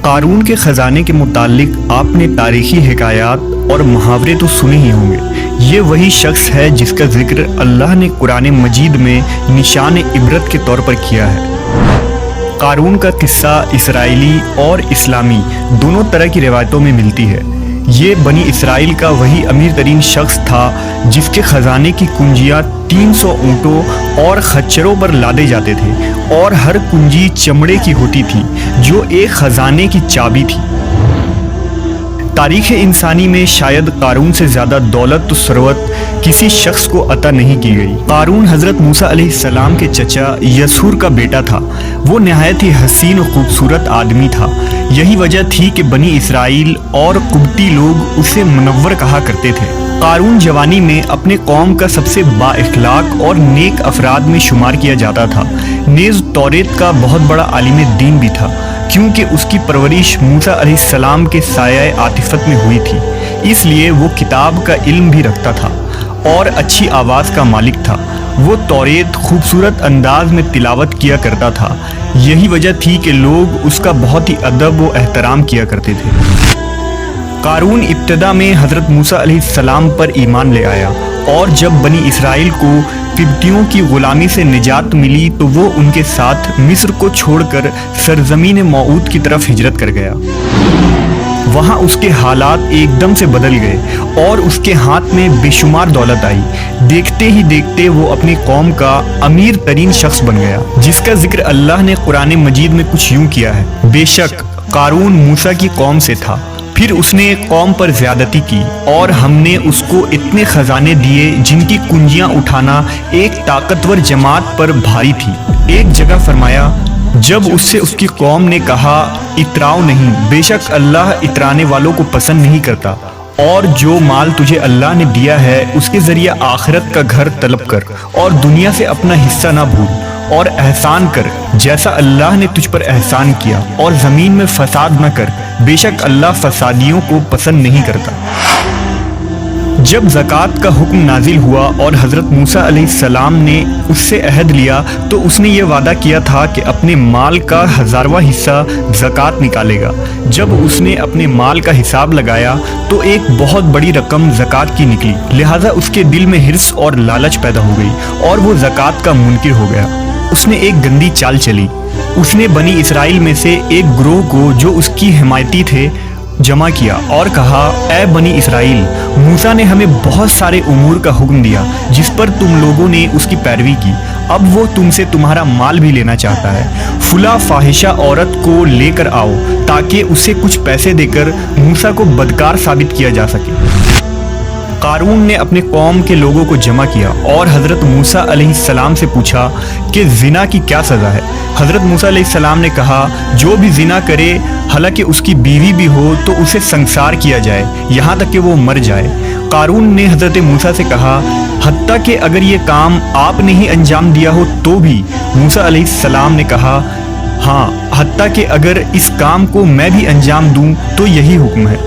قارون کے خزانے کے متعلق آپ نے تاریخی حکایات اور محاورے تو سنے ہی ہوں گے۔ یہ وہی شخص ہے جس کا ذکر اللہ نے قرآن مجید میں نشان عبرت کے طور پر کیا ہے۔ قارون کا قصہ اسرائیلی اور اسلامی دونوں طرح کی روایتوں میں ملتی ہے۔ یہ بنی اسرائیل کا وہی امیر ترین شخص تھا جس کے خزانے کی کنجیاں 300 اونٹوں اور خچروں پر لادے جاتے تھے، اور ہر کنجی چمڑے کی ہوتی تھی جو ایک خزانے کی چابی تھی۔ تاریخ انسانی میں شاید قارون سے زیادہ دولت و ثروت کسی شخص کو عطا نہیں کی گئی۔ قارون حضرت موسیٰ علیہ السلام کے چچا یسور کا بیٹا تھا۔ وہ نہایت ہی حسین و خوبصورت آدمی تھا۔ یہی وجہ تھی کہ بنی اسرائیل اور قبطی لوگ اسے منور کہا کرتے تھے۔ قارون جوانی میں اپنے قوم کا سب سے با اخلاق اور نیک افراد میں شمار کیا جاتا تھا۔ نیز توریت کا بہت بڑا عالم دین بھی تھا، کیونکہ اس کی پرورش موسیٰ علیہ السلام کے سایہ عاطفت میں ہوئی تھی، اس لیے وہ کتاب کا علم بھی رکھتا تھا اور اچھی آواز کا مالک تھا۔ وہ توریت خوبصورت انداز میں تلاوت کیا کرتا تھا۔ یہی وجہ تھی کہ لوگ اس کا بہت ہی ادب و احترام کیا کرتے تھے۔ قارون ابتدا میں حضرت موسیٰ علیہ السلام پر ایمان لے آیا، اور جب بنی اسرائیل کو قبطیوں کی غلامی سے نجات ملی تو وہ ان کے ساتھ مصر کو چھوڑ کر سرزمین موعود کی طرف ہجرت کر گیا۔ وہاں اس کے حالات ایک دم سے بدل گئے اور اس کے ہاتھ میں بے شمار دولت آئی۔ دیکھتے ہی دیکھتے وہ اپنی قوم کا امیر ترین شخص بن گیا، جس کا ذکر اللہ نے قرآن مجید میں کچھ یوں کیا ہے: بے شک قارون موسیٰ کی قوم سے تھا، پھر اس نے قوم پر زیادتی کی، اور ہم نے اس کو اتنے خزانے دیے جن کی کنجیاں اٹھانا ایک طاقتور جماعت پر بھاری تھی۔ ایک جگہ فرمایا، جب اس سے اس کی قوم نے کہا اتراؤ نہیں، بے شک اللہ اترانے والوں کو پسند نہیں کرتا، اور جو مال تجھے اللہ نے دیا ہے اس کے ذریعے آخرت کا گھر طلب کر، اور دنیا سے اپنا حصہ نہ بھول، اور احسان کر جیسا اللہ نے تجھ پر احسان کیا، اور زمین میں فساد نہ کر، بے شک اللہ فسادیوں کو پسند نہیں کرتا۔ جب زکوٰۃ کا حکم نازل ہوا اور حضرت موسیٰ علیہ السلام نے اس سے عہد لیا تو اس نے یہ وعدہ کیا تھا کہ اپنے مال کا 1000واں حصہ زکوٰۃ نکالے گا۔ جب اس نے اپنے مال کا حساب لگایا تو ایک بہت بڑی رقم زکوٰۃ کی نکلی، لہٰذا اس کے دل میں حرص اور لالچ پیدا ہو گئی اور وہ زکوٰۃ کا منکر ہو گیا۔ اس نے ایک گندی چال چلی۔ اس نے بنی اسرائیل میں سے ایک گروہ کو جو اس کی حمایتی تھے جمع کیا اور کہا، اے بنی اسرائیل، موسیٰ نے ہمیں بہت سارے امور کا حکم دیا جس پر تم لوگوں نے اس کی پیروی کی، اب وہ تم سے تمہارا مال بھی لینا چاہتا ہے۔ فلاں فاحشہ عورت کو لے کر آؤ تاکہ اسے کچھ پیسے دے کر موسیٰ کو بدکار ثابت کیا جا سکے۔ قارون نے اپنے قوم کے لوگوں کو جمع کیا اور حضرت موسیٰ علیہ السلام سے پوچھا کہ زنا کی کیا سزا ہے؟ حضرت موسیٰ علیہ السلام نے کہا، جو بھی زنا کرے حالانکہ اس کی بیوی بھی ہو تو اسے سنسار کیا جائے یہاں تک کہ وہ مر جائے۔ قارون نے حضرت موسیٰ سے کہا، حتیٰ کہ اگر یہ کام آپ نے ہی انجام دیا ہو تو بھی؟ موسیٰ علیہ السلام نے کہا، ہاں، حتیٰ کہ اگر اس کام کو میں بھی انجام دوں تو یہی حکم ہے۔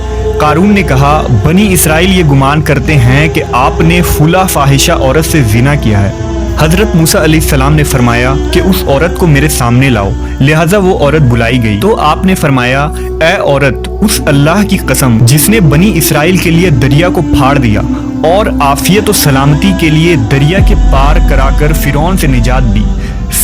قارون نے کہا، بنی اسرائیل یہ گمان کرتے ہیں کہ آپ نے فلاں فاحشہ عورت سے زنا کیا ہے۔ حضرت موسیٰ علیہ السلام نے فرمایا کہ اس عورت کو میرے سامنے لاؤ، لہٰذا وہ عورت بلائی گئی تو آپ نے فرمایا، اے عورت، اس اللہ کی قسم جس نے بنی اسرائیل کے لیے دریا کو پھاڑ دیا اور عافیت و سلامتی کے لیے دریا کے پار کرا کر فرعون سے نجات دی،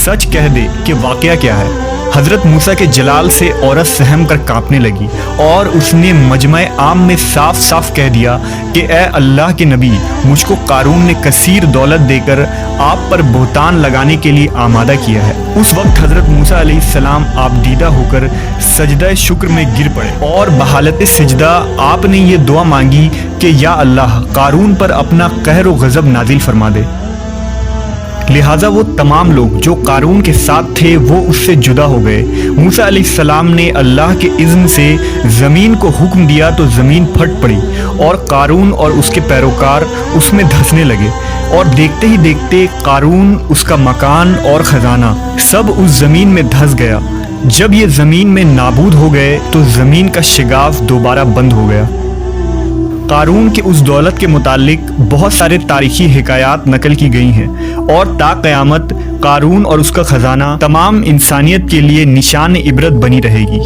سچ کہہ دے کہ واقعہ کیا ہے۔ حضرت موسیٰ کے جلال سے عورت سہم کر کانپنے لگی اور اس نے مجمع عام میں صاف صاف کہہ دیا کہ اے اللہ کے نبی، مجھ کو قارون نے کثیر دولت دے کر آپ پر بہتان لگانے کے لیے آمادہ کیا ہے۔ اس وقت حضرت موسیٰ علیہ السلام آپ دیدہ ہو کر سجدہ شکر میں گر پڑے اور بحالت سجدہ آپ نے یہ دعا مانگی کہ یا اللہ، قارون پر اپنا قہر و غضب نازل فرما دے۔ لہٰذا وہ تمام لوگ جو قارون کے ساتھ تھے وہ اس سے جدا ہو گئے۔ موسیٰ علیہ السلام نے اللہ کے اذن سے زمین کو حکم دیا تو زمین پھٹ پڑی اور قارون اور اس کے پیروکار اس میں دھنسنے لگے، اور دیکھتے ہی دیکھتے قارون، اس کا مکان اور خزانہ سب اس زمین میں دھس گیا۔ جب یہ زمین میں نابود ہو گئے تو زمین کا شگاف دوبارہ بند ہو گیا۔ قارون کے اس دولت کے متعلق بہت سارے تاریخی حکایات نقل کی گئی ہیں اور تا قیامت قارون اور اس کا خزانہ تمام انسانیت کے لیے نشان عبرت بنی رہے گی۔